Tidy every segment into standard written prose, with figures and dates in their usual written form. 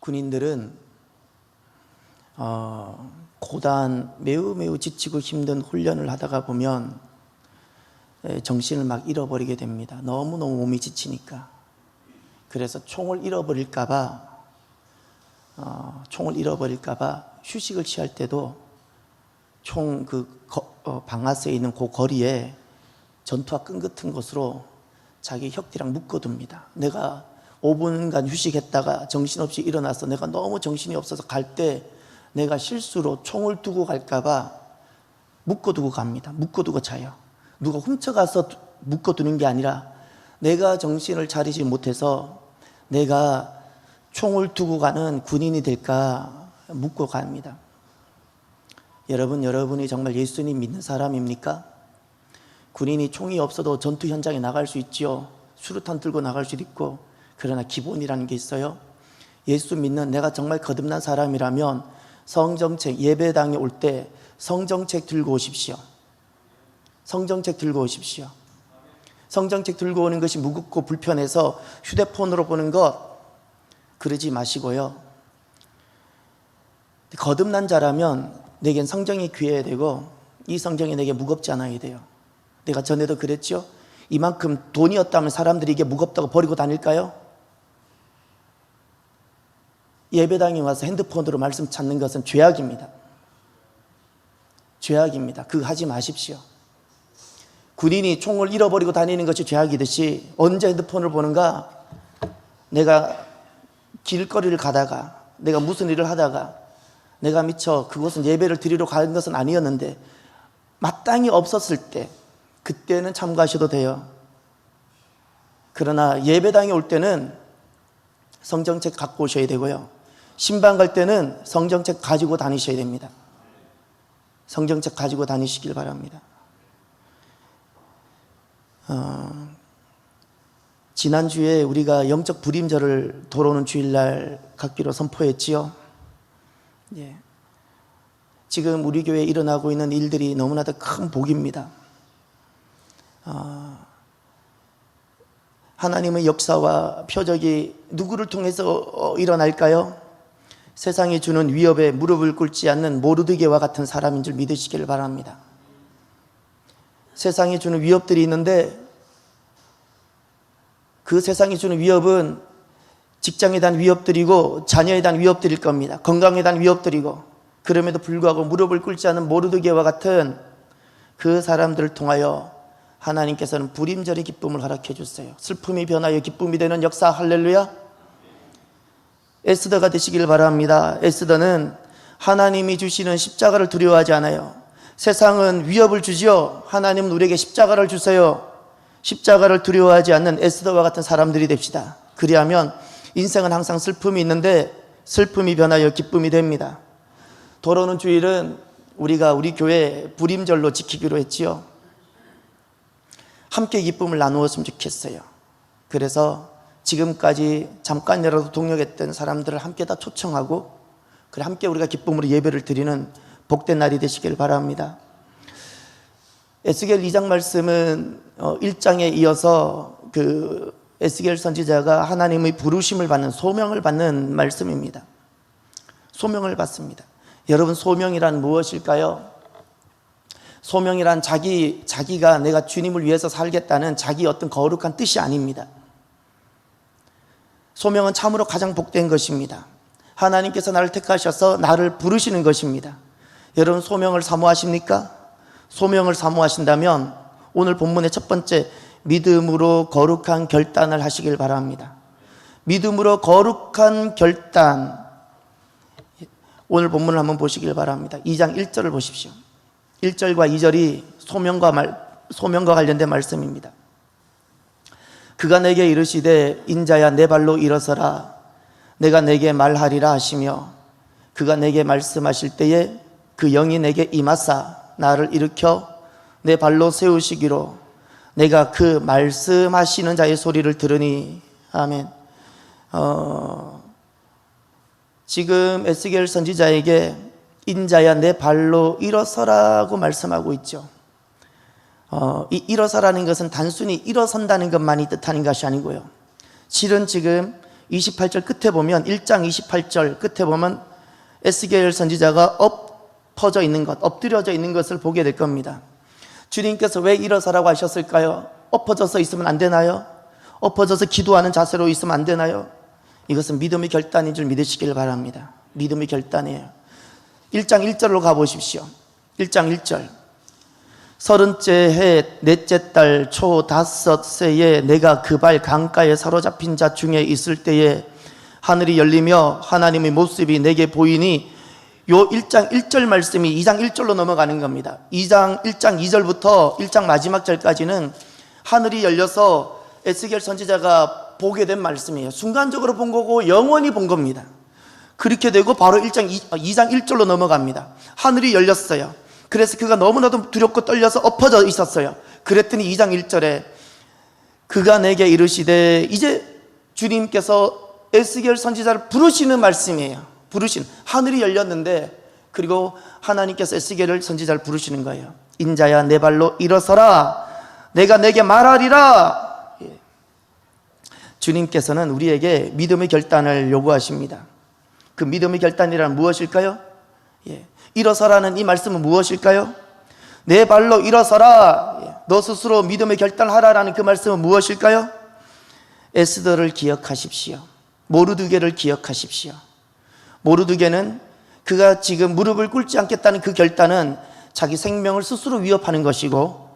군인들은 고단 매우 지치고 힘든 훈련을 하다가 보면 정신을 막 잃어버리게 됩니다. 너무너무 몸이 지치니까. 그래서 총을 잃어버릴까 봐 휴식을 취할 때도 총 방아쇠에 있는 그 거리에 전투화 끈 같은 것으로 자기 혁띠랑 묶어둡니다. 내가 5분간 휴식했다가 정신없이 일어나서 내가 너무 정신이 없어서 갈 때 내가 실수로 총을 두고 갈까 봐 묶어두고 갑니다. 묶어두고 자요. 누가 훔쳐가서 묶어두는 게 아니라 내가 정신을 차리지 못해서 내가 총을 두고 가는 군인이 될까 묶고 갑니다. 여러분이 정말 예수님 믿는 사람입니까? 군인이 총이 없어도 전투 현장에 나갈 수 있지요. 수류탄 들고 나갈 수도 있고. 그러나 기본이라는 게 있어요. 예수 믿는 내가 정말 거듭난 사람이라면 성정책, 예배당에 올 때 성정책 들고 오십시오. 성정책 들고 오십시오. 성정책 들고 오는 것이 무겁고 불편해서 휴대폰으로 보는 것 그러지 마시고요. 거듭난 자라면 내겐 성경이 귀해야 되고 이 성경이 내게 무겁지 않아야 돼요. 내가 전에도 그랬죠? 이만큼 돈이었다면 사람들이 이게 무겁다고 버리고 다닐까요? 예배당에 와서 핸드폰으로 말씀 찾는 것은 죄악입니다. 죄악입니다. 그거 하지 마십시오. 군인이 총을 잃어버리고 다니는 것이 죄악이듯이 언제 핸드폰을 보는가? 내가 길거리를 가다가 내가 무슨 일을 하다가 내가 미처 그곳은 예배를 드리러 가는 것은 아니었는데 마땅히 없었을 때 그때는 참고하셔도 돼요. 그러나 예배당에 올 때는 성경책 갖고 오셔야 되고요. 신방 갈 때는 성경책 가지고 다니셔야 됩니다. 성경책 가지고 다니시길 바랍니다. 지난주에 우리가 영적 불임절을 돌아오는 주일날 갖기로 선포했지요. 예. 지금 우리 교회에 일어나고 있는 일들이 너무나도 큰 복입니다. 하나님의 역사와 표적이 누구를 통해서 일어날까요? 세상이 주는 위협에 무릎을 꿇지 않는 모르드게와 같은 사람인 줄 믿으시기를 바랍니다. 세상이 주는 위협들이 있는데 그 세상이 주는 위협은 직장에 대한 위협들이고 자녀에 대한 위협들일 겁니다. 건강에 대한 위협들이고 그럼에도 불구하고 무릎을 꿇지 않는 모르드게와 같은 그 사람들을 통하여 하나님께서는 불임절의 기쁨을 허락해 주세요. 슬픔이 변하여 기쁨이 되는 역사. 할렐루야. 에스더가 되시길 바랍니다. 에스더는 하나님이 주시는 십자가를 두려워하지 않아요. 세상은 위협을 주지요. 하나님은 우리에게 십자가를 주세요. 십자가를 두려워하지 않는 에스더와 같은 사람들이 됩시다. 그리하면 인생은 항상 슬픔이 있는데 슬픔이 변하여 기쁨이 됩니다. 돌아오는 주일은 우리가 우리 교회 불임절로 지키기로 했지요. 함께 기쁨을 나누었으면 좋겠어요. 그래서 지금까지 잠깐이라도 동역했던 사람들을 함께 다 초청하고 그래 함께 우리가 기쁨으로 예배를 드리는 복된 날이 되시길 바랍니다. 에스겔 2장 말씀은 1장에 이어서 그 에스겔 선지자가 하나님의 부르심을 받는 소명을 받는 말씀입니다. 소명을 받습니다. 여러분, 소명이란 무엇일까요? 소명이란 자기가 내가 주님을 위해서 살겠다는 자기 어떤 거룩한 뜻이 아닙니다. 소명은 참으로 가장 복된 것입니다. 하나님께서 나를 택하셔서 나를 부르시는 것입니다. 여러분, 소명을 사모하십니까? 소명을 사모하신다면 오늘 본문의 첫 번째 믿음으로 거룩한 결단을 하시길 바랍니다. 믿음으로 거룩한 결단. 오늘 본문을 한번 보시길 바랍니다. 2장 1절을 보십시오. 1절과 2절이 소명과 관련된 말씀입니다. 그가 내게 이르시되 인자야 내 발로 일어서라 내가 내게 말하리라 하시며 그가 내게 말씀하실 때에 그 영이 내게 임하사 나를 일으켜 내 발로 세우시기로 내가 그 말씀하시는 자의 소리를 들으니. 아멘. 지금 에스겔 선지자에게 인자야 내 발로 일어서라고 말씀하고 있죠. 이 일어서라는 것은 단순히 일어선다는 것만이 뜻하는 것이 아니고요. 실은 지금 28절 끝에 보면 1장 28절 끝에 보면 에스겔 선지자가 엎어져 있는 것, 엎드려져 있는 것을 보게 될 겁니다. 주님께서 왜 일어서라고 하셨을까요? 엎어져서 있으면 안 되나요? 엎어져서 기도하는 자세로 있으면 안 되나요? 이것은 믿음의 결단인 줄 믿으시길 바랍니다. 믿음의 결단이에요. 1장 1절로 가보십시오. 1장 1절. 30째 해 넷째 달 초 5세에 내가 그발 강가에 사로잡힌 자 중에 있을 때에 하늘이 열리며 하나님의 모습이 내게 보이니 요 1장 1절 말씀이 2장 1절로 넘어가는 겁니다. 1장 2절부터 1장 마지막 절까지는 하늘이 열려서 에스겔 선지자가 보게 된 말씀이에요. 순간적으로 본 거고 영원히 본 겁니다. 그렇게 되고 바로 2장 1절로 넘어갑니다. 하늘이 열렸어요. 그래서 그가 너무나도 두렵고 떨려서 엎어져 있었어요. 그랬더니 2장 1절에 그가 내게 이르시되, 이제 주님께서 에스겔 선지자를 부르시는 말씀이에요. 하늘이 열렸는데, 그리고 하나님께서 에스겔을 선지자를 부르시는 거예요. 인자야 내 발로 일어서라, 내가 내게 말하리라. 주님께서는 우리에게 믿음의 결단을 요구하십니다. 그 믿음의 결단이란 무엇일까요? 일어서라는 이 말씀은 무엇일까요? 내 발로 일어서라, 너 스스로 믿음의 결단하라라는 그 말씀은 무엇일까요? 에스더를 기억하십시오. 모르드게를 기억하십시오. 모르드게는 그가 지금 무릎을 꿇지 않겠다는 그 결단은 자기 생명을 스스로 위협하는 것이고,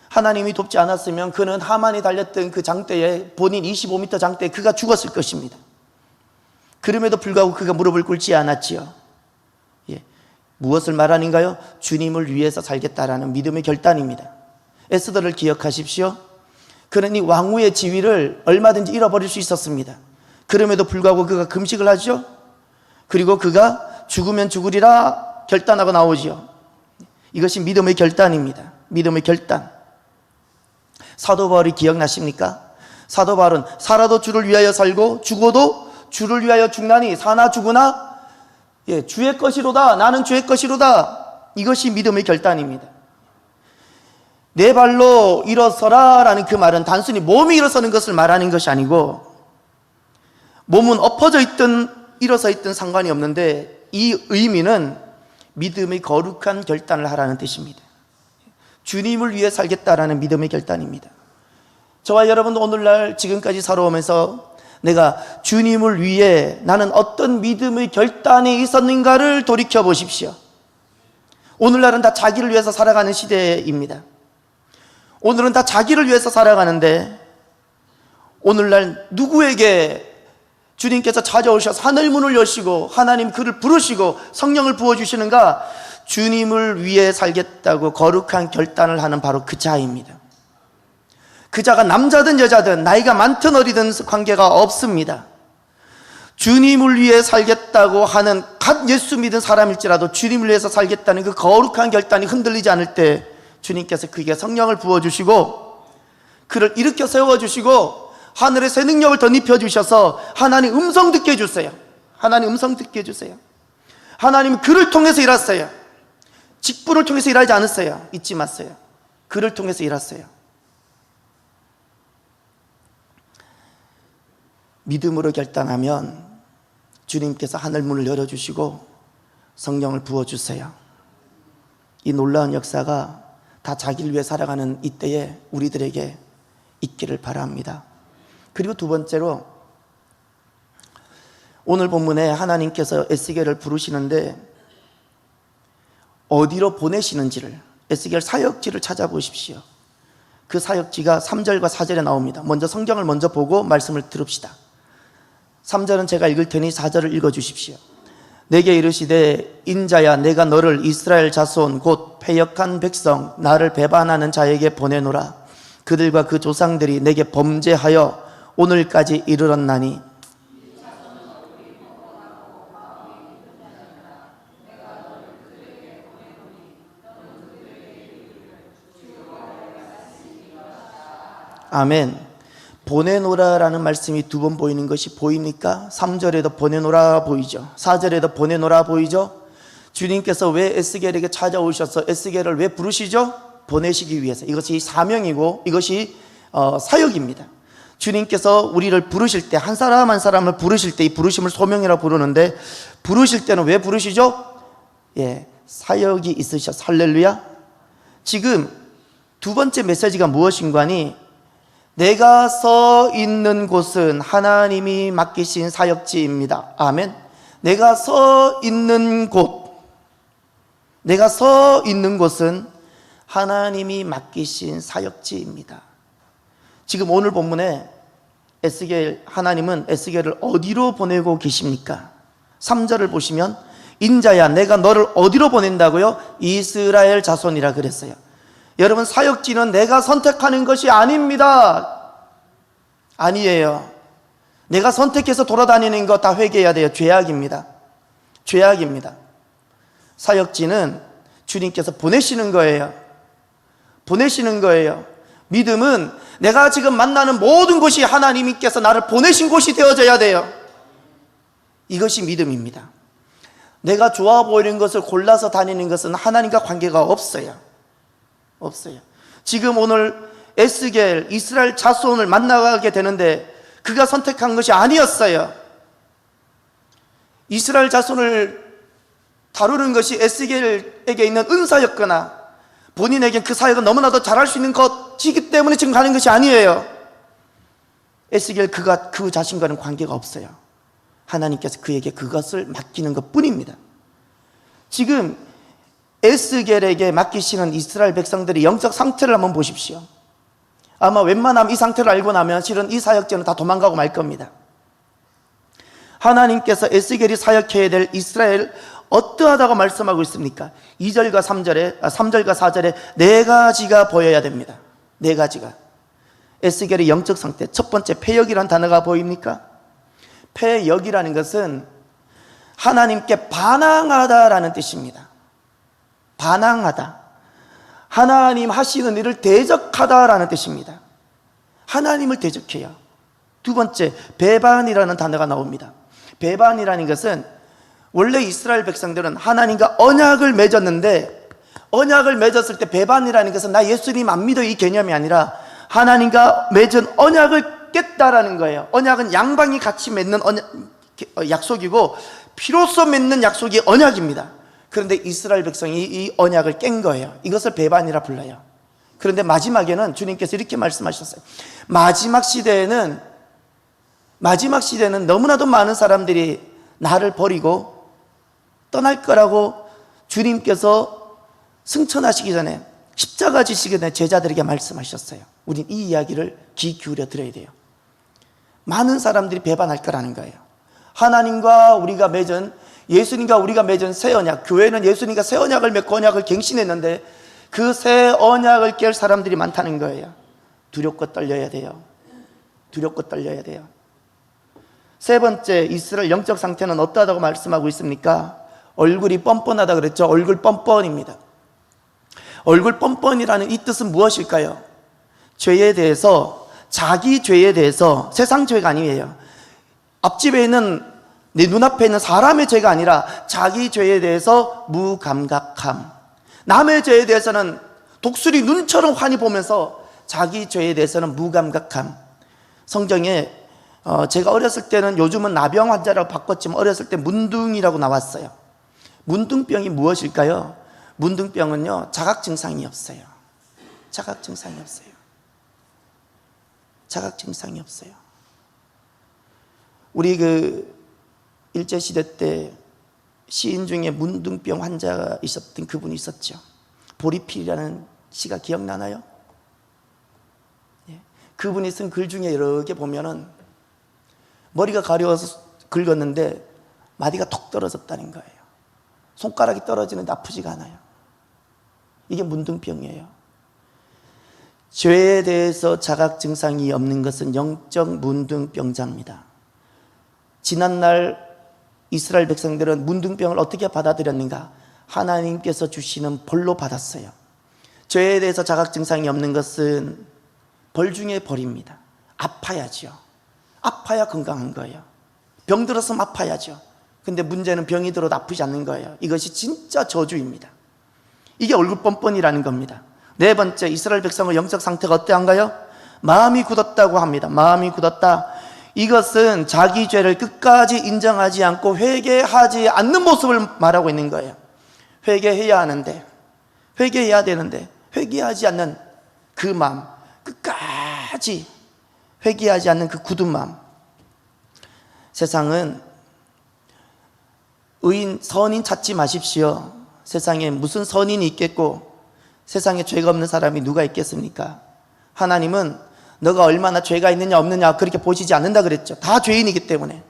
하나님이 돕지 않았으면 그는 하만이 달렸던 그 장대에, 본인 25m 장대에 그가 죽었을 것입니다. 그럼에도 불구하고 그가 무릎을 꿇지 않았지요. 무엇을 말하는가요? 주님을 위해서 살겠다라는 믿음의 결단입니다. 에스더를 기억하십시오. 그는 이 왕후의 지위를 얼마든지 잃어버릴 수 있었습니다. 그럼에도 불구하고 그가 금식을 하죠. 그리고 그가 죽으면 죽으리라 결단하고 나오지요. 이것이 믿음의 결단입니다. 믿음의 결단. 사도 바울이 기억나십니까? 사도 바울은 살아도 주를 위하여 살고 죽어도 주를 위하여 죽나니 사나 죽으나 주의 것이로다, 나는 주의 것이로다. 이것이 믿음의 결단입니다. 내 발로 일어서라 라는 그 말은 단순히 몸이 일어서는 것을 말하는 것이 아니고, 몸은 엎어져 있든 일어서 있든 상관이 없는데, 이 의미는 믿음의 거룩한 결단을 하라는 뜻입니다. 주님을 위해 살겠다라는 믿음의 결단입니다. 저와 여러분도 오늘날 지금까지 살아오면서 내가 주님을 위해 나는 어떤 믿음의 결단이 있었는가를 돌이켜 보십시오. 오늘날은 다 자기를 위해서 살아가는 시대입니다. 오늘은 다 자기를 위해서 살아가는데, 오늘날 누구에게 주님께서 찾아오셔서 하늘문을 여시고 하나님 그를 부르시고 성령을 부어주시는가? 주님을 위해 살겠다고 거룩한 결단을 하는 바로 그 자입니다. 그 자가 남자든 여자든 나이가 많든 어리든 관계가 없습니다. 주님을 위해 살겠다고 하는 갓 예수 믿은 사람일지라도 주님을 위해서 살겠다는 그 거룩한 결단이 흔들리지 않을 때 주님께서 그에게 성령을 부어주시고 그를 일으켜 세워주시고 하늘의 새 능력을 덧입혀 주셔서 하나님 음성 듣게 해주세요. 하나님 음성 듣게 해주세요. 하나님은 그를 통해서 일하세요. 직분을 통해서 일하지 않았어요. 잊지 마세요. 그를 통해서 일하세요. 믿음으로 결단하면 주님께서 하늘문을 열어주시고 성령을 부어주세요. 이 놀라운 역사가 다 자기를 위해 살아가는 이때에 우리들에게 있기를 바랍니다. 그리고 두 번째로, 오늘 본문에 하나님께서 에스겔을 부르시는데 어디로 보내시는지를, 에스겔 사역지를 찾아보십시오. 그 사역지가 3절과 4절에 나옵니다. 먼저 성경을 먼저 보고 말씀을 들읍시다. 3절은 제가 읽을 테니 4절을 읽어주십시오. 내게 이르시되 인자야 내가 너를 이스라엘 자손 곧 패역한 백성 나를 배반하는 자에게 보내노라. 그들과 그 조상들이 내게 범죄하여 오늘까지 이르렀나니 아멘. 보내노라라는 말씀이 두 번 보이는 것이 보입니까? 3절에도 보내노라 보이죠. 4절에도 보내노라 보이죠. 주님께서 왜 에스겔에게 찾아오셔서 에스겔을 왜 부르시죠? 보내시기 위해서. 이것이 사명이고 이것이 사역입니다. 주님께서 우리를 부르실 때, 한 사람 한 사람을 부르실 때, 이 부르심을 소명이라고 부르는데, 부르실 때는 왜 부르시죠? 사역이 있으셔서. 할렐루야. 지금 두 번째 메시지가 무엇인가니, 내가 서 있는 곳은 하나님이 맡기신 사역지입니다. 아멘. 내가 서 있는 곳은 하나님이 맡기신 사역지입니다. 지금 오늘 본문에 하나님은 에스겔을 어디로 보내고 계십니까? 3절을 보시면, 인자야 내가 너를 어디로 보낸다고요? 이스라엘 자손이라 그랬어요. 여러분, 사역지는 내가 선택하는 것이 아닙니다. 아니에요. 내가 선택해서 돌아다니는 거 다 회개해야 돼요. 죄악입니다. 죄악입니다. 사역지는 주님께서 보내시는 거예요. 보내시는 거예요. 믿음은 내가 지금 만나는 모든 곳이 하나님께서 나를 보내신 곳이 되어져야 돼요. 이것이 믿음입니다. 내가 좋아 보이는 것을 골라서 다니는 것은 하나님과 관계가 없어요. 없어요. 지금 오늘 에스겔 이스라엘 자손을 만나게 되는데 그가 선택한 것이 아니었어요. 이스라엘 자손을 다루는 것이 에스겔에게 있는 은사였거나 본인에게 그 사역은 너무나도 잘할 수 있는 것이기 때문에 지금 가는 것이 아니에요. 에스겔 그 자신과는 관계가 없어요. 하나님께서 그에게 그것을 맡기는 것 뿐입니다. 지금 에스겔에게 맡기시는 이스라엘 백성들의 영적 상태를 한번 보십시오. 아마 웬만하면 이 상태를 알고 나면 실은 이 사역자는 다 도망가고 말 겁니다. 하나님께서 에스겔이 사역해야 될 이스라엘 어떠하다고 말씀하고 있습니까? 2절과 3절과 4절에 네 가지가 보여야 됩니다. 네 가지가. 에스겔의 영적 상태, 첫 번째 패역이라는 단어가 보입니까? 패역이라는 것은 하나님께 반항하다라는 뜻입니다. 반항하다. 하나님 하시는 일을 대적하다라는 뜻입니다. 하나님을 대적해요. 두 번째, 배반이라는 단어가 나옵니다. 배반이라는 것은 원래 이스라엘 백성들은 하나님과 언약을 맺었는데, 언약을 맺었을 때 배반이라는 것은 나 예수님 안 믿어 이 개념이 아니라 하나님과 맺은 언약을 깼다라는 거예요. 언약은 양방이 같이 맺는 약속이고 피로써 맺는 약속이 언약입니다. 그런데 이스라엘 백성이 이 언약을 깬 거예요. 이것을 배반이라 불러요. 그런데 마지막에는 주님께서 이렇게 말씀하셨어요. 마지막 시대에는 너무나도 많은 사람들이 나를 버리고 떠날 거라고 주님께서 승천하시기 전에, 십자가 지시기 전에 제자들에게 말씀하셨어요. 우린 이 이야기를 귀 기울여 들어야 돼요. 많은 사람들이 배반할 거라는 거예요. 하나님과 우리가 맺은, 예수님과 우리가 맺은 새 언약, 교회는 예수님과 새 언약을 맺고 언약을 갱신했는데 그 새 언약을 깰 사람들이 많다는 거예요. 두렵고 떨려야 돼요. 두렵고 떨려야 돼요. 세 번째, 이스라엘 영적 상태는 어떠하다고 말씀하고 있습니까? 얼굴이 뻔뻔하다 그랬죠. 얼굴 뻔뻔입니다. 얼굴 뻔뻔이라는 이 뜻은 무엇일까요? 죄에 대해서, 자기 죄에 대해서, 세상 죄가 아니에요. 앞집에 있는, 내 눈앞에 있는 사람의 죄가 아니라 자기 죄에 대해서 무감각함. 남의 죄에 대해서는 독수리 눈처럼 환히 보면서 자기 죄에 대해서는 무감각함. 성경에 제가 어렸을 때는, 요즘은 나병 환자라고 바꿨지만 어렸을 때 문둥이라고 나왔어요. 문둥병이 무엇일까요? 문둥병은요, 자각 증상이 없어요. 자각 증상이 없어요. 자각 증상이 없어요. 우리 일제시대 때 시인 중에 문둥병 환자가 있었던 그분이 있었죠. 보리필이라는 시가 기억나나요? 예. 그분이 쓴 글 중에 여러 개 보면은 머리가 가려워서 긁었는데 마디가 톡 떨어졌다는 거예요. 손가락이 떨어지는데 아프지가 않아요. 이게 문둥병이에요. 죄에 대해서 자각 증상이 없는 것은 영적 문둥병자입니다. 지난날 이스라엘 백성들은 문둥병을 어떻게 받아들였는가? 하나님께서 주시는 벌로 받았어요. 죄에 대해서 자각 증상이 없는 것은 벌 중에 벌입니다. 아파야죠. 아파야 건강한 거예요. 병 들었으면 아파야죠. 근데 문제는 병이 들어도 아프지 않는 거예요. 이것이 진짜 저주입니다. 이게 얼굴 뻔뻔이라는 겁니다. 네 번째, 이스라엘 백성의 영적 상태가 어떠한가요? 마음이 굳었다고 합니다. 마음이 굳었다. 이것은 자기 죄를 끝까지 인정하지 않고 회개하지 않는 모습을 말하고 있는 거예요. 회개해야 하는데, 회개해야 되는데 회개하지 않는 그 마음, 끝까지 회개하지 않는 그 굳은 마음. 세상은 의인, 선인 찾지 마십시오. 세상에 무슨 선인이 있겠고 세상에 죄가 없는 사람이 누가 있겠습니까? 하나님은 너가 얼마나 죄가 있느냐 없느냐 그렇게 보시지 않는다 그랬죠. 다 죄인이기 때문에.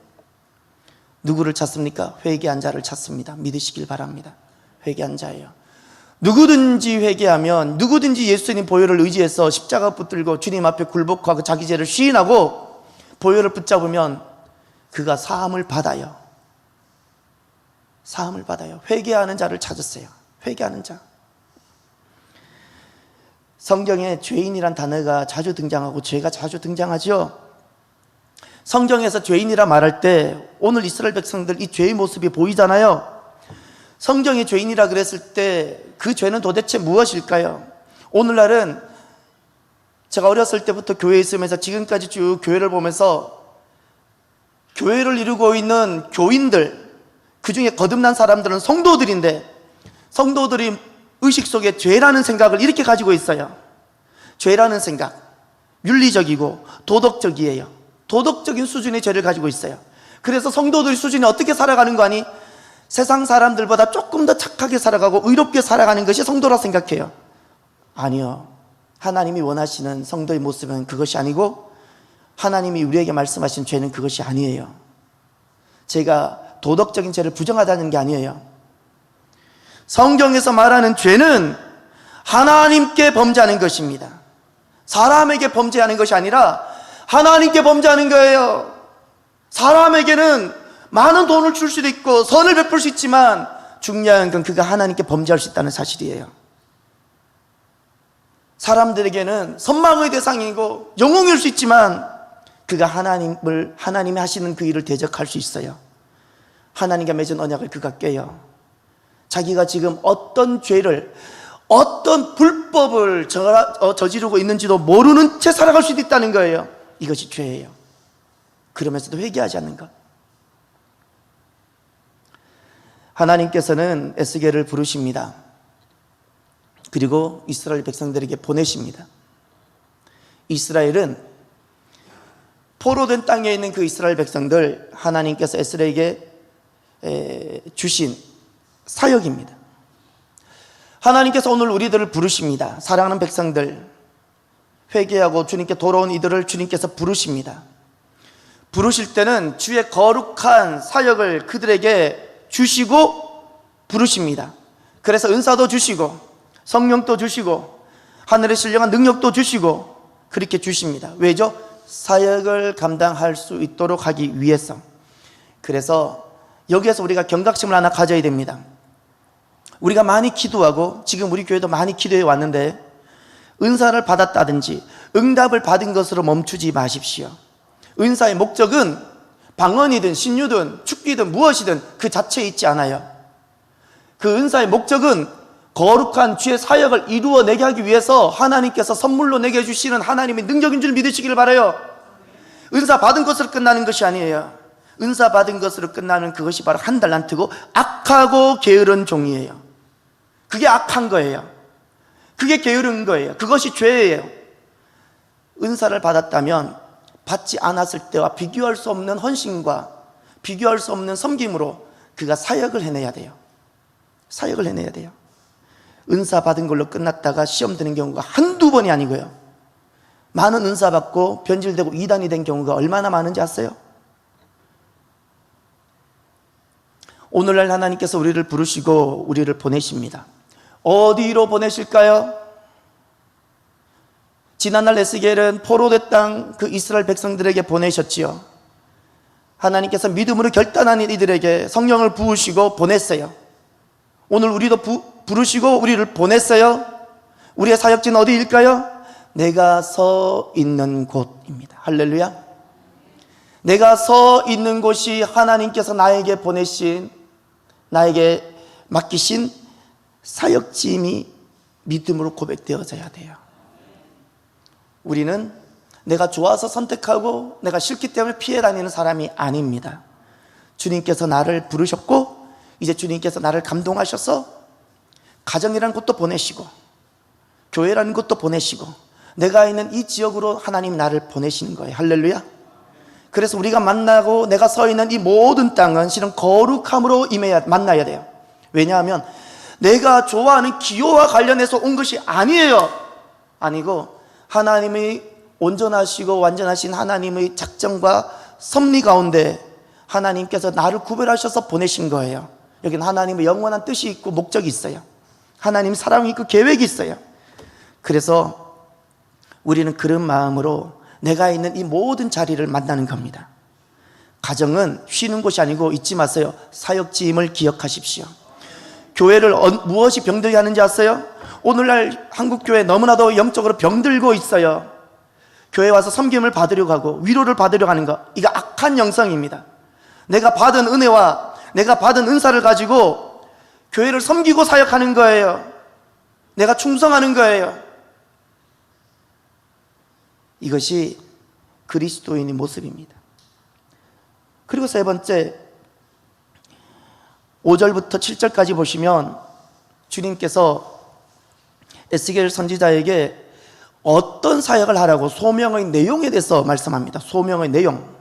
누구를 찾습니까? 회개한 자를 찾습니다. 믿으시길 바랍니다. 회개한 자예요. 누구든지 회개하면, 누구든지 예수님 보혈을 의지해서 십자가 붙들고 주님 앞에 굴복하고 자기 죄를 시인하고 보혈을 붙잡으면 그가 사함을 받아요. 사함을 받아요. 회개하는 자를 찾으세요. 회개하는 자. 성경에 죄인이란 단어가 자주 등장하고 죄가 자주 등장하죠. 성경에서 죄인이라 말할 때 오늘 이스라엘 백성들 이 죄의 모습이 보이잖아요. 성경이 죄인이라 그랬을 때 그 죄는 도대체 무엇일까요? 오늘날은 제가 어렸을 때부터 교회에 있으면서 지금까지 쭉 교회를 보면서 교회를 이루고 있는 교인들, 그 중에 거듭난 사람들은 성도들인데 성도들이 의식 속에 죄라는 생각을 이렇게 가지고 있어요. 죄라는 생각, 윤리적이고 도덕적이에요. 도덕적인 수준의 죄를 가지고 있어요. 그래서 성도들의 수준이 어떻게 살아가는 거 아니? 세상 사람들보다 조금 더 착하게 살아가고 의롭게 살아가는 것이 성도라 생각해요. 아니요. 하나님이 원하시는 성도의 모습은 그것이 아니고 하나님이 우리에게 말씀하신 죄는 그것이 아니에요. 제가 도덕적인 죄를 부정하다는 게 아니에요. 성경에서 말하는 죄는 하나님께 범죄하는 것입니다. 사람에게 범죄하는 것이 아니라 하나님께 범죄하는 거예요. 사람에게는 많은 돈을 줄 수도 있고 선을 베풀 수 있지만 중요한 건 그가 하나님께 범죄할 수 있다는 사실이에요. 사람들에게는 선망의 대상이고 영웅일 수 있지만 그가 하나님이 하시는 그 일을 대적할 수 있어요. 하나님과 맺은 언약을 그가 깨요. 자기가 지금 어떤 죄를, 어떤 불법을 저지르고 있는지도 모르는 채 살아갈 수도 있다는 거예요. 이것이 죄예요. 그러면서도 회개하지 않는 것. 하나님께서는 에스겔을 부르십니다. 그리고 이스라엘 백성들에게 보내십니다. 이스라엘은 포로된 땅에 있는 그 이스라엘 백성들, 하나님께서 에스겔에게 주신 사역입니다. 하나님께서 오늘 우리들을 부르십니다. 사랑하는 백성들, 회개하고 주님께 돌아온 이들을 주님께서 부르십니다. 부르실 때는 주의 거룩한 사역을 그들에게 주시고 부르십니다. 그래서 은사도 주시고 성령도 주시고 하늘의 신령한 능력도 주시고 그렇게 주십니다. 왜죠? 사역을 감당할 수 있도록 하기 위해서. 그래서 여기에서 우리가 경각심을 하나 가져야 됩니다. 우리가 많이 기도하고 지금 우리 교회도 많이 기도해 왔는데 은사를 받았다든지 응답을 받은 것으로 멈추지 마십시오. 은사의 목적은 방언이든 신유든 축기든 무엇이든 그 자체에 있지 않아요. 그 은사의 목적은 거룩한 주의 사역을 이루어내게 하기 위해서 하나님께서 선물로 내게 주시는 하나님의 능력인 줄 믿으시기를 바라요. 은사 받은 것으로 끝나는 것이 아니에요. 은사 받은 것으로 끝나는 그것이 바로 한 달란트고 악하고 게으른 종이에요. 그게 악한 거예요. 그게 게으른 거예요. 그것이 죄예요. 은사를 받았다면 받지 않았을 때와 비교할 수 없는 헌신과 비교할 수 없는 섬김으로 그가 사역을 해내야 돼요. 사역을 해내야 돼요. 은사 받은 걸로 끝났다가 시험 드는 경우가 한두 번이 아니고요. 많은 은사 받고 변질되고 이단이 된 경우가 얼마나 많은지 아세요? 오늘날 하나님께서 우리를 부르시고 우리를 보내십니다. 어디로 보내실까요? 지난날 에스겔은 포로된 땅 그 이스라엘 백성들에게 보내셨지요. 하나님께서 믿음으로 결단한 이들에게 성령을 부으시고 보냈어요. 오늘 우리도 부르시고 우리를 보냈어요. 우리의 사역지는 어디일까요? 내가 서 있는 곳입니다. 할렐루야. 내가 서 있는 곳이 하나님께서 나에게 보내신, 나에게 맡기신 사역지임이 믿음으로 고백되어져야 돼요. 우리는 내가 좋아서 선택하고 내가 싫기 때문에 피해 다니는 사람이 아닙니다. 주님께서 나를 부르셨고 이제 주님께서 나를 감동하셔서 가정이라는 곳도 보내시고 교회라는 곳도 보내시고 내가 있는 이 지역으로 하나님 나를 보내시는 거예요. 할렐루야. 그래서 우리가 만나고 내가 서 있는 이 모든 땅은 실은 거룩함으로 만나야 돼요. 왜냐하면 내가 좋아하는 기호와 관련해서 온 것이 아니에요. 아니고 하나님의 온전하시고 완전하신 하나님의 작정과 섭리 가운데 하나님께서 나를 구별하셔서 보내신 거예요. 여기는 하나님의 영원한 뜻이 있고 목적이 있어요. 하나님 사랑이 있고 계획이 있어요. 그래서 우리는 그런 마음으로 내가 있는 이 모든 자리를 만나는 겁니다. 가정은 쉬는 곳이 아니고 잊지 마세요. 사역지임을 기억하십시오. 교회를 무엇이 병들게 하는지 아세요? 오늘날 한국교회 너무나도 영적으로 병들고 있어요. 교회 와서 섬김을 받으려고 하고 위로를 받으려고 하는 것, 이거 악한 영성입니다. 내가 받은 은혜와 내가 받은 은사를 가지고 교회를 섬기고 사역하는 거예요. 내가 충성하는 거예요. 이것이 그리스도인의 모습입니다. 그리고 세 번째, 5절부터 7절까지 보시면 주님께서 에스겔 선지자에게 어떤 사역을 하라고 소명의 내용에 대해서 말씀합니다. 소명의 내용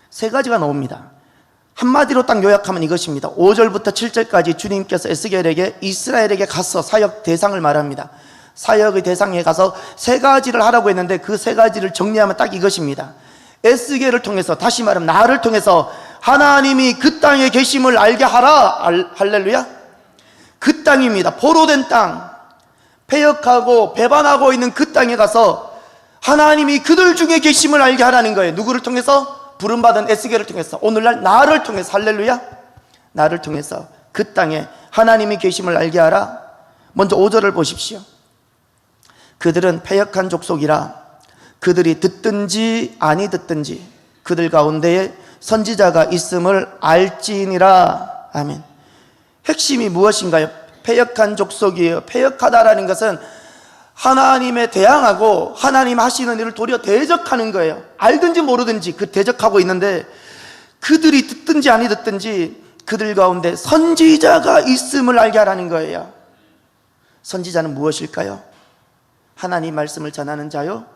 세 가지가 나옵니다. 한마디로 딱 요약하면 이것입니다. 5절부터 7절까지 주님께서 에스겔에게 이스라엘에게 가서 사역 대상을 말합니다. 사역의 대상에 가서 세 가지를 하라고 했는데 그 세 가지를 정리하면 딱 이것입니다. 에스겔을 통해서, 다시 말하면 나를 통해서 하나님이 그 땅에 계심을 알게 하라. 할렐루야. 그 땅입니다. 포로된 땅, 패역하고 배반하고 있는 그 땅에 가서 하나님이 그들 중에 계심을 알게 하라는 거예요. 누구를 통해서? 부름받은 에스겔을 통해서, 오늘날 나를 통해서. 할렐루야. 나를 통해서 그 땅에 하나님이 계심을 알게 하라. 먼저 5절을 보십시오. 그들은 패역한 족속이라 그들이 듣든지 아니 듣든지 그들 가운데에 선지자가 있음을 알지니라. 아멘. 핵심이 무엇인가요? 패역한 족속이에요. 패역하다라는 것은 하나님에 대항하고 하나님 하시는 일을 도리어 대적하는 거예요. 알든지 모르든지 그 대적하고 있는데 그들이 듣든지 아니 듣든지 그들 가운데 선지자가 있음을 알게 하라는 거예요. 선지자는 무엇일까요? 하나님 말씀을 전하는 자요,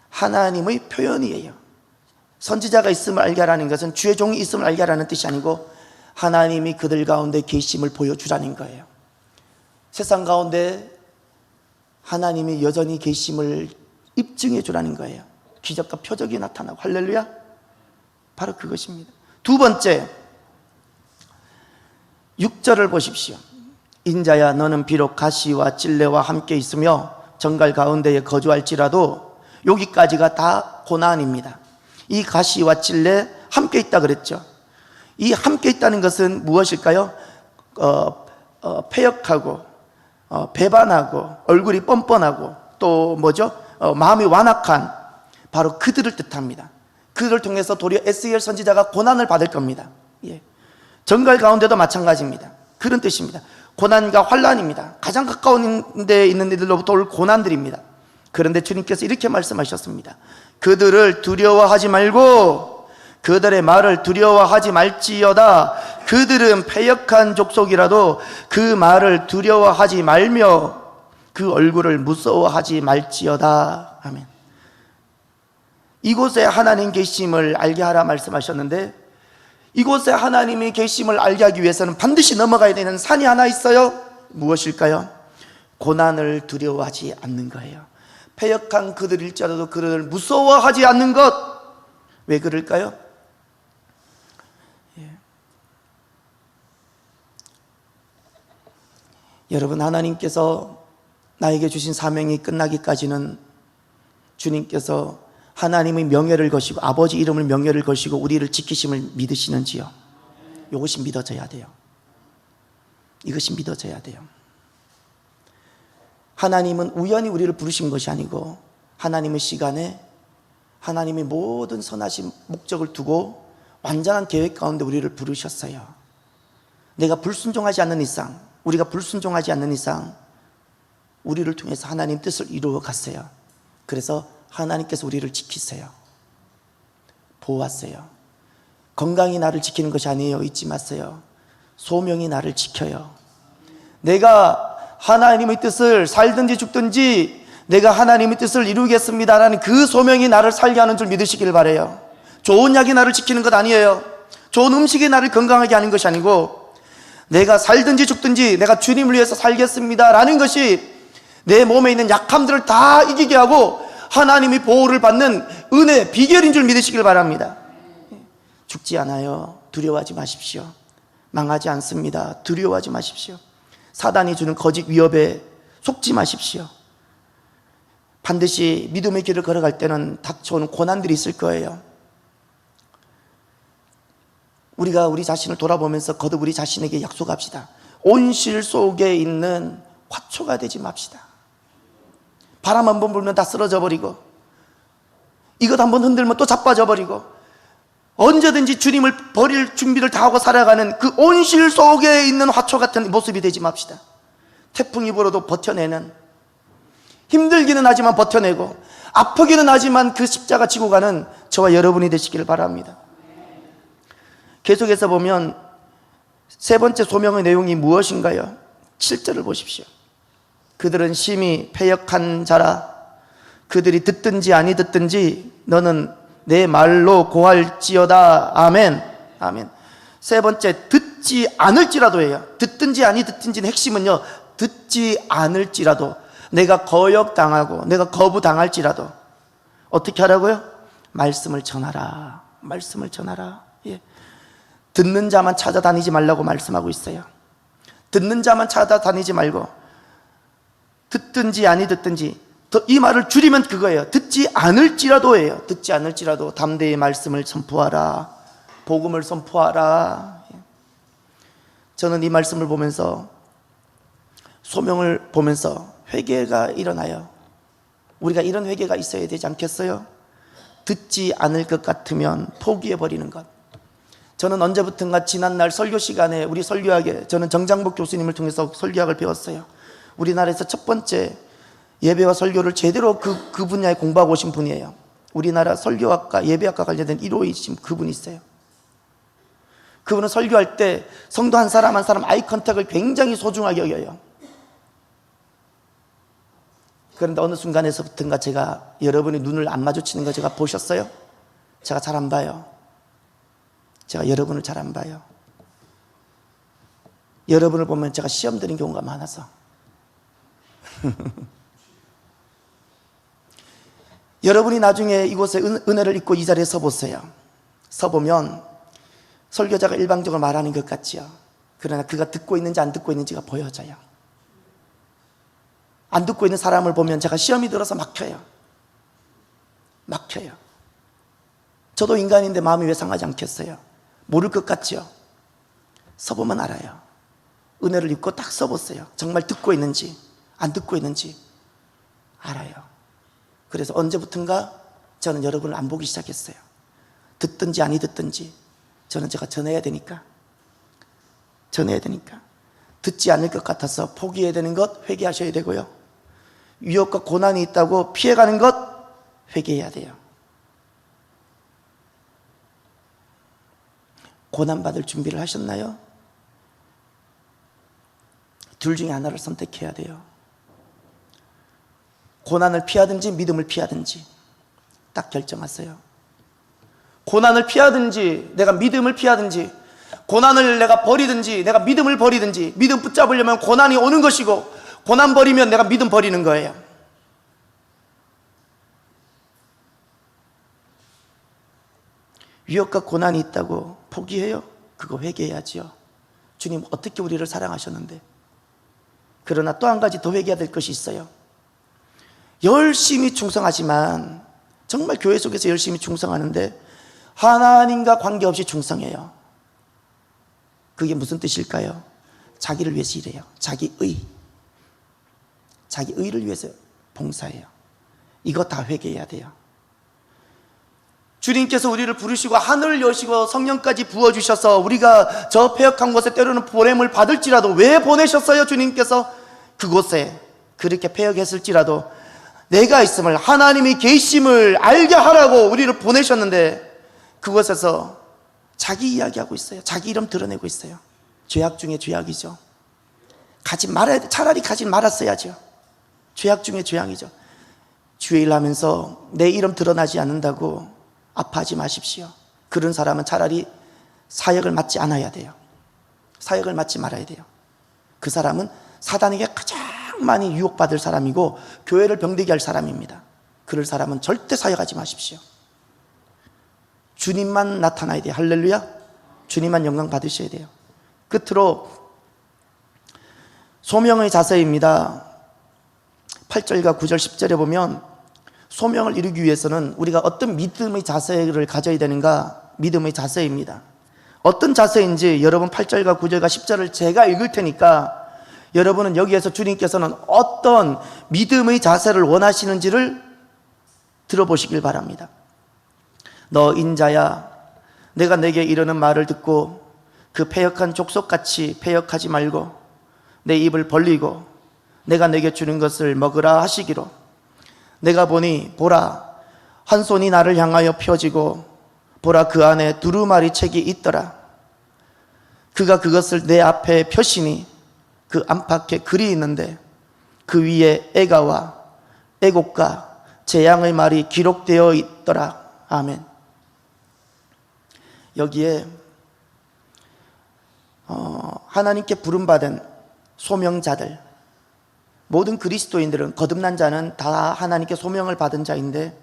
하나님의 표현이에요. 선지자가 있음을 알게 하라는 것은 주의 종이 있음을 알게 하라는 뜻이 아니고 하나님이 그들 가운데 계심을 보여주라는 거예요. 세상 가운데 하나님이 여전히 계심을 입증해 주라는 거예요. 기적과 표적이 나타나고. 할렐루야. 바로 그것입니다. 두 번째, 6절을 보십시오. 인자야 너는 비록 가시와 찔레와 함께 있으며 정갈 가운데에 거주할지라도, 여기까지가 다 고난입니다. 이 가시와 찔레 함께 있다 그랬죠. 이 함께 있다는 것은 무엇일까요? 패역하고 배반하고 얼굴이 뻔뻔하고 또 뭐죠? 마음이 완악한 바로 그들을 뜻합니다. 그들을 통해서 도리어 에스겔 선지자가 고난을 받을 겁니다. 예. 정갈 가운데도 마찬가지입니다. 그런 뜻입니다. 고난과 환난입니다. 가장 가까운 데에 있는 이들로부터 올 고난들입니다. 그런데 주님께서 이렇게 말씀하셨습니다. 그들을 두려워하지 말고 그들의 말을 두려워하지 말지어다. 그들은 패역한 족속이라도 그 말을 두려워하지 말며 그 얼굴을 무서워하지 말지어다. 아멘. 이곳에 하나님 계심을 알게 하라 말씀하셨는데, 이곳에 하나님의 계심을 알게 하기 위해서는 반드시 넘어가야 되는 산이 하나 있어요. 무엇일까요? 고난을 두려워하지 않는 거예요. 패역한 그들일지라도 그들을 무서워하지 않는 것. 왜 그럴까요? 예. 여러분, 하나님께서 나에게 주신 사명이 끝나기까지는 주님께서 하나님의 명예를 거시고 아버지 이름을 명예를 거시고 우리를 지키심을 믿으시는지요? 이것이 믿어져야 돼요. 이것이 믿어져야 돼요. 하나님은 우연히 우리를 부르신 것이 아니고 하나님의 시간에 하나님의 모든 선하신 목적을 두고 완전한 계획 가운데 우리를 부르셨어요. 내가 불순종하지 않는 이상, 우리가 불순종하지 않는 이상 우리를 통해서 하나님 뜻을 이루어 갔어요. 그래서 하나님께서 우리를 지키세요. 보호하세요. 건강이 나를 지키는 것이 아니에요. 잊지 마세요. 소명이 나를 지켜요. 내가 하나님의 뜻을 살든지 죽든지 내가 하나님의 뜻을 이루겠습니다라는 그 소명이 나를 살게 하는 줄 믿으시길 바라요. 좋은 약이 나를 지키는 것 아니에요. 좋은 음식이 나를 건강하게 하는 것이 아니고 내가 살든지 죽든지 내가 주님을 위해서 살겠습니다라는 것이 내 몸에 있는 약함들을 다 이기게 하고 하나님의 보호를 받는 은혜, 비결인 줄 믿으시길 바랍니다. 죽지 않아요. 두려워하지 마십시오. 망하지 않습니다. 두려워하지 마십시오. 사단이 주는 거짓 위협에 속지 마십시오. 반드시 믿음의 길을 걸어갈 때는 닥쳐오는 고난들이 있을 거예요. 우리가 우리 자신을 돌아보면서 거듭 우리 자신에게 약속합시다. 온실 속에 있는 화초가 되지 맙시다. 바람 한번 불면 다 쓰러져 버리고 이것 한번 흔들면 또 자빠져 버리고 언제든지 주님을 버릴 준비를 다 하고 살아가는 그 온실 속에 있는 화초 같은 모습이 되지 맙시다. 태풍이 불어도 버텨내는, 힘들기는 하지만 버텨내고 아프기는 하지만 그 십자가 지고 가는 저와 여러분이 되시기를 바랍니다. 계속해서 보면 세 번째 소명의 내용이 무엇인가요? 7절을 보십시오. 그들은 심히 패역한 자라. 그들이 듣든지 아니 듣든지 너는 내 말로 고할지어다. 아멘. 아멘. 세 번째, 듣지 않을지라도예요. 듣든지 아니 듣든지는 핵심은요, 듣지 않을지라도, 내가 거역당하고 내가 거부당할지라도 어떻게 하라고요? 말씀을 전하라. 말씀을 전하라. 예. 듣는 자만 찾아다니지 말라고 말씀하고 있어요. 듣는 자만 찾아다니지 말고 듣든지 아니 듣든지, 이 말을 줄이면 그거예요. 듣지 않을지라도예요. 듣지 않을지라도 담대히 말씀을 선포하라. 복음을 선포하라. 저는 이 말씀을 보면서, 소명을 보면서 회개가 일어나요. 우리가 이런 회개가 있어야 되지 않겠어요? 듣지 않을 것 같으면 포기해버리는 것. 저는 언제부턴가 지난날 설교 시간에 우리 설교학에, 저는 정장복 교수님을 통해서 설교학을 배웠어요. 우리나라에서 첫 번째 예배와 설교를 제대로 그 분야에 공부하고 오신 분이에요. 우리나라 설교학과 예배학과 관련된 1호이신 그분이 있어요. 그분은 설교할 때 성도 한 사람 한 사람 아이 컨택을 굉장히 소중하게 여겨요. 그런데 어느 순간에서부터인가 제가 여러분의 눈을 안 마주치는 거 제가 보셨어요? 제가 잘 안 봐요. 제가 여러분을 잘 안 봐요. 여러분을 보면 제가 시험 드는 경우가 많아서. 여러분이 나중에 이곳에 은혜를 입고 이 자리에 서보세요. 서보면 설교자가 일방적으로 말하는 것 같지요. 그러나 그가 듣고 있는지 안 듣고 있는지가 보여져요. 안 듣고 있는 사람을 보면 제가 시험이 들어서 막혀요. 막혀요. 저도 인간인데 마음이 왜 상하지 않겠어요? 모를 것 같죠? 서보면 알아요. 은혜를 입고 딱 서보세요. 정말 듣고 있는지 안 듣고 있는지 알아요. 그래서 언제부턴가 저는 여러분을 안 보기 시작했어요. 듣든지 아니 듣든지 저는 제가 전해야 되니까. 듣지 않을 것 같아서 포기해야 되는 것 회개하셔야 되고요. 위협과 고난이 있다고 피해가는 것 회개해야 돼요. 고난받을 준비를 하셨나요? 둘 중에 하나를 선택해야 돼요. 고난을 피하든지 믿음을 피하든지 딱 결정하세요. 고난을 피하든지 내가 믿음을 피하든지, 고난을 내가 버리든지 내가 믿음을 버리든지. 믿음 붙잡으려면 고난이 오는 것이고, 고난 버리면 내가 믿음 버리는 거예요. 위협과 고난이 있다고 포기해요? 그거 회개해야지요. 주님 어떻게 우리를 사랑하셨는데. 그러나 또 한 가지 더 회개해야 될 것이 있어요. 열심히 충성하지만, 정말 교회 속에서 열심히 충성하는데 하나님과 관계없이 충성해요. 그게 무슨 뜻일까요? 자기를 위해서 일해요. 자기의를 위해서 봉사해요. 이거 다 회개해야 돼요. 주님께서 우리를 부르시고 하늘을 여시고 성령까지 부어주셔서 우리가 저 패역한 곳에 때로는 보냄을 받을지라도, 왜 보내셨어요? 주님께서 그곳에 그렇게 패역했을지라도 내가 있음을, 하나님이 계심을 알게 하라고 우리를 보내셨는데 그곳에서 자기 이야기하고 있어요. 자기 이름 드러내고 있어요. 죄악 중에 죄악이죠. 가지 말아야 돼. 차라리 가지 말았어야죠. 죄악 중에 죄악이죠. 주의 일 하면서 내 이름 드러나지 않는다고 아파하지 마십시오. 그런 사람은 차라리 사역을 맡지 않아야 돼요. 사역을 맡지 말아야 돼요. 그 사람은 사단에게 가장 많이 유혹받을 사람이고 교회를 병들게 할 사람입니다. 그럴 사람은 절대 사역하지 마십시오. 주님만 나타나야 돼요. 할렐루야. 주님만 영광 받으셔야 돼요. 끝으로 소명의 자세입니다. 8절과 9절 10절에 보면 소명을 이루기 위해서는 우리가 어떤 믿음의 자세를 가져야 되는가, 믿음의 자세입니다. 어떤 자세인지 여러분 8절과 9절과 10절을 제가 읽을 테니까 여러분은 여기에서 주님께서는 어떤 믿음의 자세를 원하시는지를 들어보시길 바랍니다. 너 인자야, 내가 내게 이르는 말을 듣고 그 패역한 족속같이 패역하지 말고 내 입을 벌리고 내가 내게 주는 것을 먹으라 하시기로. 내가 보니 보라, 한 손이 나를 향하여 펴지고 보라, 그 안에 두루마리 책이 있더라. 그가 그것을 내 앞에 펴시니 그 안팎에 글이 있는데 그 위에 애가와 애곡과 재앙의 말이 기록되어 있더라. 아멘. 여기에 하나님께 부름받은 소명자들, 모든 그리스도인들은, 거듭난 자는 다 하나님께 소명을 받은 자인데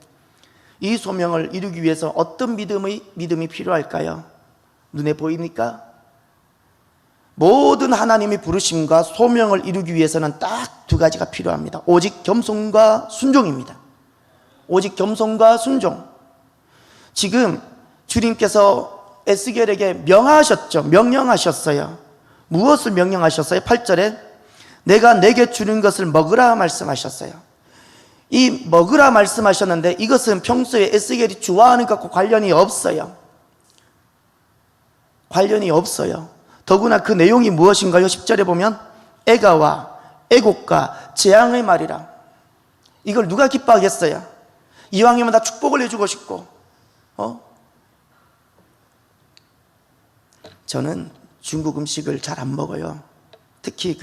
이 소명을 이루기 위해서 어떤 믿음이 필요할까요? 눈에 보입니까? 모든 하나님의 부르심과 소명을 이루기 위해서는 딱 두 가지가 필요합니다. 오직 겸손과 순종입니다. 오직 겸손과 순종. 지금 주님께서 에스겔에게 명하셨죠. 명령하셨어요. 무엇을 명령하셨어요? 8절에 내가 내게 주는 것을 먹으라 말씀하셨어요. 이 먹으라 말씀하셨는데 이것은 평소에 에스겔이 좋아하는 것과 관련이 없어요. 관련이 없어요. 더구나 그 내용이 무엇인가요? 10절에 보면 애가와 애곡과 재앙의 말이라. 이걸 누가 기뻐하겠어요? 이왕이면 다 축복을 해주고 싶고. 저는 중국 음식을 잘 안 먹어요. 특히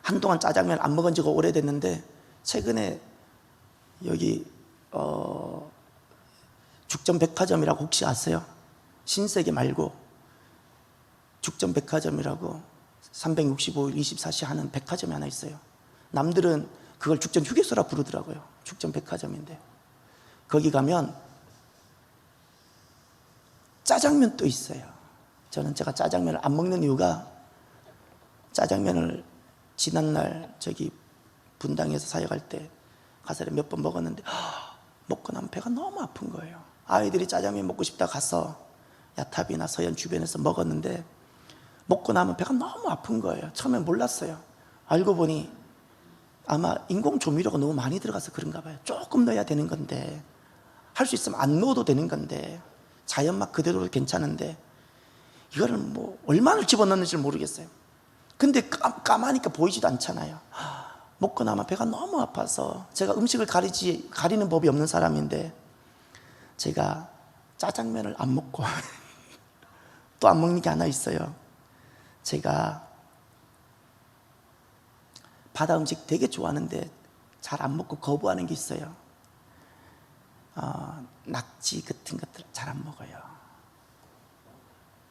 한동안 짜장면 안 먹은 지가 오래됐는데 최근에 여기 죽전백화점이라고 혹시 아세요? 신세계 말고 죽전백화점이라고 365일 24시 하는 백화점이 하나 있어요. 남들은 그걸 죽전휴게소라 부르더라고요. 죽전백화점인데 거기 가면 짜장면도 있어요. 저는 제가 짜장면을 안 먹는 이유가, 짜장면을 지난날 저기 분당에서 사역할 때 가서 몇 번 먹었는데 먹고 나면 배가 너무 아픈 거예요. 아이들이 짜장면 먹고 싶다 가서 야탑이나 서현 주변에서 먹었는데 먹고 나면 배가 너무 아픈 거예요. 처음엔 몰랐어요. 알고 보니 아마 인공 조미료가 너무 많이 들어가서 그런가 봐요. 조금 넣어야 되는 건데, 할 수 있으면 안 넣어도 되는 건데, 자연맛 그대로도 괜찮은데 이거를 뭐 얼마나 집어넣는지 모르겠어요. 근데 까마니까 보이지도 않잖아요. 먹고 나면 배가 너무 아파서, 제가 음식을 가리는 법이 없는 사람인데 제가 짜장면을 안 먹고 또 안 먹는 게 하나 있어요. 제가 바다 음식 되게 좋아하는데 잘 안 먹고 거부하는 게 있어요. 낙지 같은 것들 잘 안 먹어요.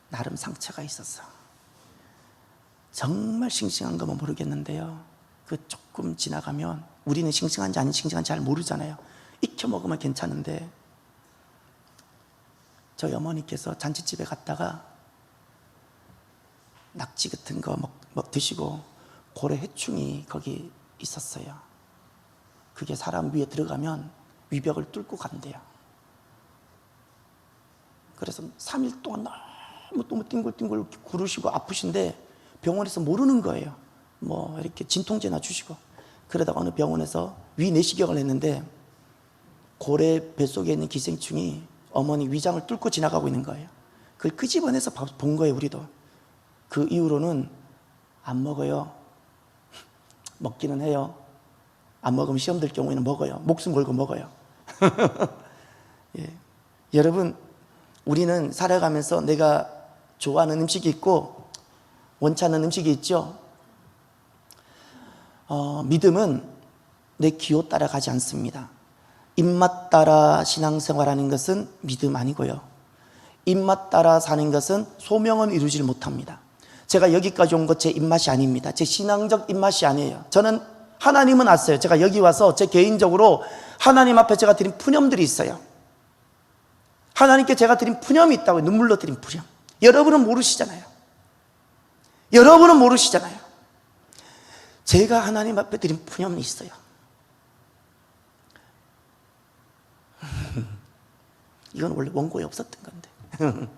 나름 상처가 있어서. 정말 싱싱한 거면 모르겠는데요, 그 조금 지나가면, 우리는 싱싱한지 안 싱싱한지 잘 모르잖아요. 익혀 먹으면 괜찮은데, 저희 어머니께서 잔치집에 갔다가 낙지 같은 거 드시고 고래 해충이 거기 있었어요. 그게 사람 위에 들어가면 위벽을 뚫고 간대요. 그래서 3일 동안 너무 띵글띵글 구르시고 아프신데 병원에서 모르는 거예요. 뭐 이렇게 진통제나 주시고. 그러다가 어느 병원에서 위 내시경을 했는데 고래 뱃속에 있는 기생충이 어머니 위장을 뚫고 지나가고 있는 거예요. 그걸 끄집어내서 본 거예요, 우리도. 그 이후로는 안 먹어요. 먹기는 해요. 안 먹으면 시험 들 경우에는 먹어요. 목숨 걸고 먹어요. 예. 여러분, 우리는 살아가면서 내가 좋아하는 음식이 있고 원치 않는 음식이 있죠. 믿음은 내 기호 따라 가지 않습니다. 입맛 따라 신앙생활하는 것은 믿음 아니고요, 입맛 따라 사는 것은 소명은 이루질 못합니다. 제가 여기까지 온 것 제 입맛이 아닙니다. 제 신앙적 입맛이 아니에요. 저는 하나님은 아세요. 제가 여기 와서 제 개인적으로 하나님 앞에 제가 드린 푸념들이 있어요. 하나님께 제가 드린 푸념이 있다고요. 눈물로 드린 푸념. 여러분은 모르시잖아요. 여러분은 모르시잖아요. 제가 하나님 앞에 드린 푸념이 있어요. 이건 원래 원고에 없었던 건데.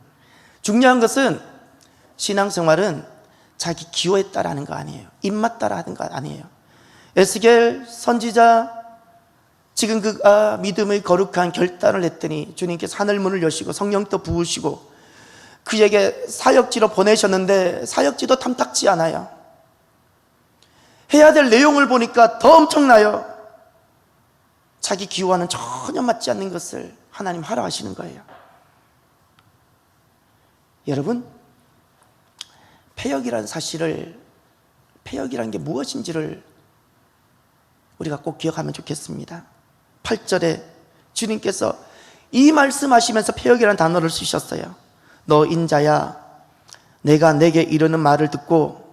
중요한 것은 신앙생활은 자기 기호에 따라 하는 거 아니에요. 입맛 따라 하는 거 아니에요. 에스겔 선지자 지금 믿음의 거룩한 결단을 했더니 주님께서 하늘문을 여시고 성령도 부으시고 그에게 사역지로 보내셨는데 사역지도 탐탁지 않아요. 해야 될 내용을 보니까 더 엄청나요. 자기 기호와는 전혀 맞지 않는 것을 하나님 하라 하시는 거예요. 여러분, 패역이라는 사실을, 패역이라는 게 무엇인지를 우리가 꼭 기억하면 좋겠습니다. 8절에 주님께서 이 말씀하시면서 패역이라는 단어를 쓰셨어요. 너 인자야, 내가 내게 이르는 말을 듣고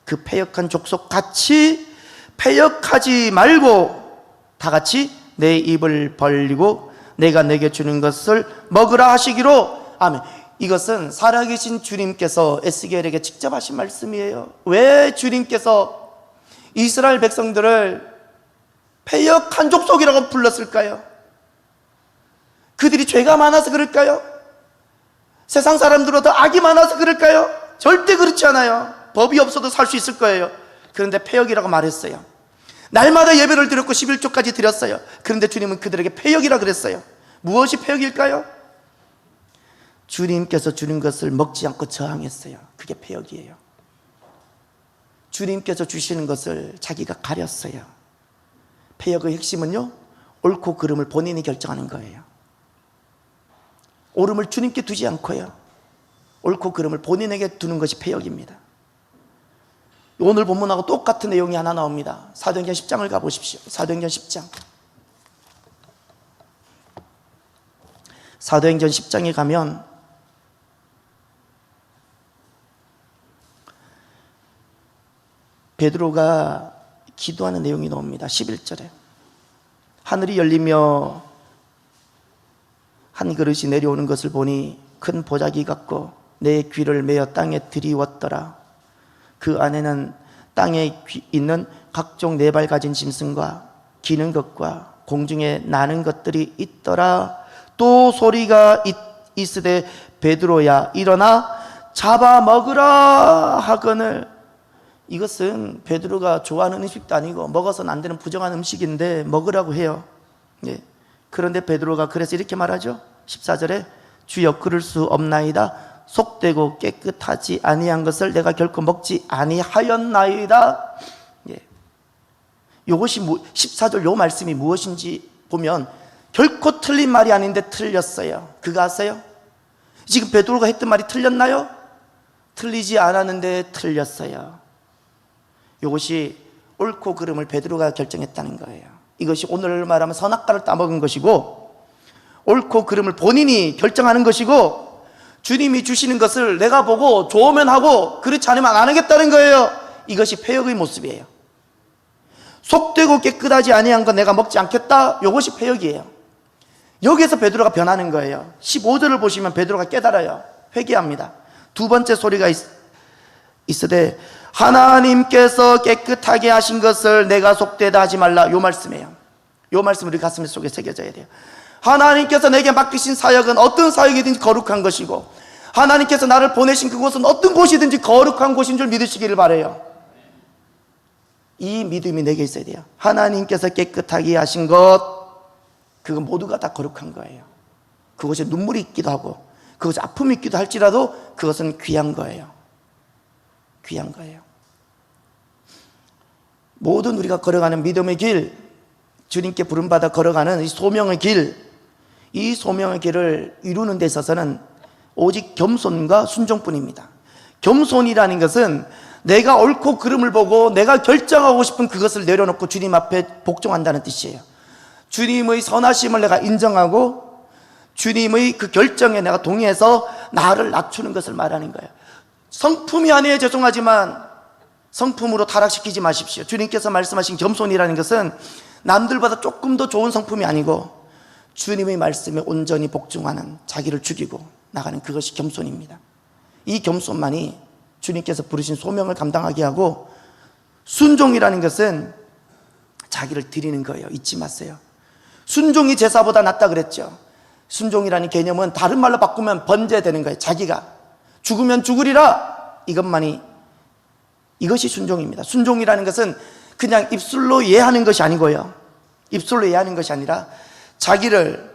그 패역한 족속 같이 패역하지 말고 다 같이 내 입을 벌리고 내가 내게 주는 것을 먹으라 하시기로. 아멘. 이것은 살아계신 주님께서 에스겔에게 직접 하신 말씀이에요. 왜 주님께서 이스라엘 백성들을 패역한 족속이라고 불렀을까요? 그들이 죄가 많아서 그럴까요? 세상 사람들보다 악이 많아서 그럴까요? 절대 그렇지 않아요. 법이 없어도 살 수 있을 거예요. 그런데 패역이라고 말했어요. 날마다 예배를 드렸고 11조까지 드렸어요. 그런데 주님은 그들에게 패역이라 그랬어요. 무엇이 패역일까요? 주님께서 주는 것을 먹지 않고 저항했어요. 그게 패역이에요. 주님께서 주시는 것을 자기가 가렸어요. 패역의 핵심은요, 옳고 그름을 본인이 결정하는 거예요. 옳음을 주님께 두지 않고요, 옳고 그름을 본인에게 두는 것이 패역입니다. 오늘 본문하고 똑같은 내용이 하나 나옵니다. 사도행전 10장을 가보십시오. 사도행전 10장. 사도행전 10장에 가면 베드로가 기도하는 내용이 나옵니다. 11절에 하늘이 열리며 한 그릇이 내려오는 것을 보니 큰 보자기 같고 내 귀를 메어 땅에 들이웠더라. 그 안에는 땅에 있는 각종 네 발 가진 짐승과 기는 것과 공중에 나는 것들이 있더라. 또 소리가 있으되 베드로야 일어나 잡아먹으라 하거늘. 이것은 베드로가 좋아하는 음식도 아니고 먹어서는 안 되는 부정한 음식인데 먹으라고 해요. 예. 그런데 베드로가 그래서 이렇게 말하죠. 14절에 주여 그럴 수 없나이다. 속되고 깨끗하지 아니한 것을 내가 결코 먹지 아니하였나이다. 예. 이것이 14절 요 말씀이 무엇인지 보면 결코 틀린 말이 아닌데 틀렸어요. 그거 아세요? 지금 베드로가 했던 말이 틀렸나요? 틀리지 않았는데 틀렸어요. 이것이 옳고 그름을 베드로가 결정했다는 거예요. 이것이 오늘 말하면 선악과를 따먹은 것이고, 옳고 그름을 본인이 결정하는 것이고, 주님이 주시는 것을 내가 보고 좋으면 하고 그렇지 않으면 안 하겠다는 거예요. 이것이 패역의 모습이에요. 속되고 깨끗하지 아니한 건 내가 먹지 않겠다. 이것이 패역이에요. 여기에서 베드로가 변하는 거예요. 15절을 보시면 베드로가 깨달아요. 회개합니다. 두 번째 소리가 있으되 하나님께서 깨끗하게 하신 것을 내가 속되다 하지 말라. 요 말씀이에요. 요 말씀 우리 가슴 속에 새겨져야 돼요. 하나님께서 내게 맡기신 사역은 어떤 사역이든지 거룩한 것이고, 하나님께서 나를 보내신 그곳은 어떤 곳이든지 거룩한 곳인 줄 믿으시기를 바라요. 이 믿음이 내게 있어야 돼요. 하나님께서 깨끗하게 하신 것, 그건 모두가 다 거룩한 거예요. 그것이 눈물이 있기도 하고 그것이 아픔이 있기도 할지라도 그것은 귀한 거예요. 귀한 거예요. 모든 우리가 걸어가는 믿음의 길, 주님께 부름받아 걸어가는 이 소명의 길, 이 소명의 길을 이루는 데 있어서는 오직 겸손과 순종뿐입니다. 겸손이라는 것은 내가 옳고 그름을 보고 내가 결정하고 싶은 그것을 내려놓고 주님 앞에 복종한다는 뜻이에요. 주님의 선하심을 내가 인정하고 주님의 그 결정에 내가 동의해서 나를 낮추는 것을 말하는 거예요. 성품이 아니에요. 죄송하지만 성품으로 타락시키지 마십시오. 주님께서 말씀하신 겸손이라는 것은 남들보다 조금 더 좋은 성품이 아니고 주님의 말씀에 온전히 복종하는, 자기를 죽이고 나가는 그것이 겸손입니다. 이 겸손만이 주님께서 부르신 소명을 감당하게 하고, 순종이라는 것은 자기를 드리는 거예요. 잊지 마세요. 순종이 제사보다 낫다 그랬죠. 순종이라는 개념은 다른 말로 바꾸면 번제되는 거예요. 자기가 죽으면 죽으리라, 이것이 순종입니다. 순종이라는 것은 그냥 입술로 예하는 것이 아니고요, 입술로 예하는 것이 아니라 자기를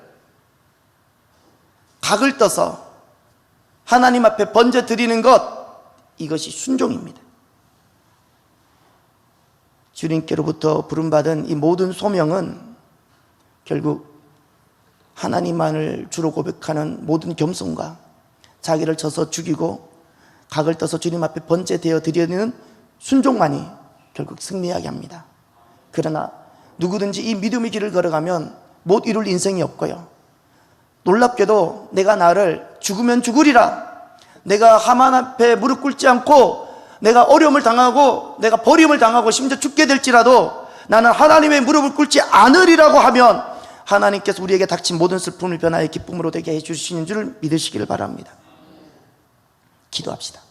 각을 떠서 하나님 앞에 번제 드리는 것, 이것이 순종입니다. 주님께로부터 부름받은 이 모든 소명은 결국 하나님만을 주로 고백하는 모든 겸손과 자기를 쳐서 죽이고 각을 떠서 주님 앞에 번제되어 드리는 순종만이 결국 승리하게 합니다. 그러나 누구든지 이 믿음의 길을 걸어가면 못 이룰 인생이 없고요, 놀랍게도 내가 나를 죽으면 죽으리라, 내가 하만 앞에 무릎 꿇지 않고 내가 어려움을 당하고 내가 버림을 당하고 심지어 죽게 될지라도 나는 하나님의 무릎을 꿇지 않으리라고 하면 하나님께서 우리에게 닥친 모든 슬픔을 변화의 기쁨으로 되게 해주시는 줄 믿으시기를 바랍니다. 기도합시다.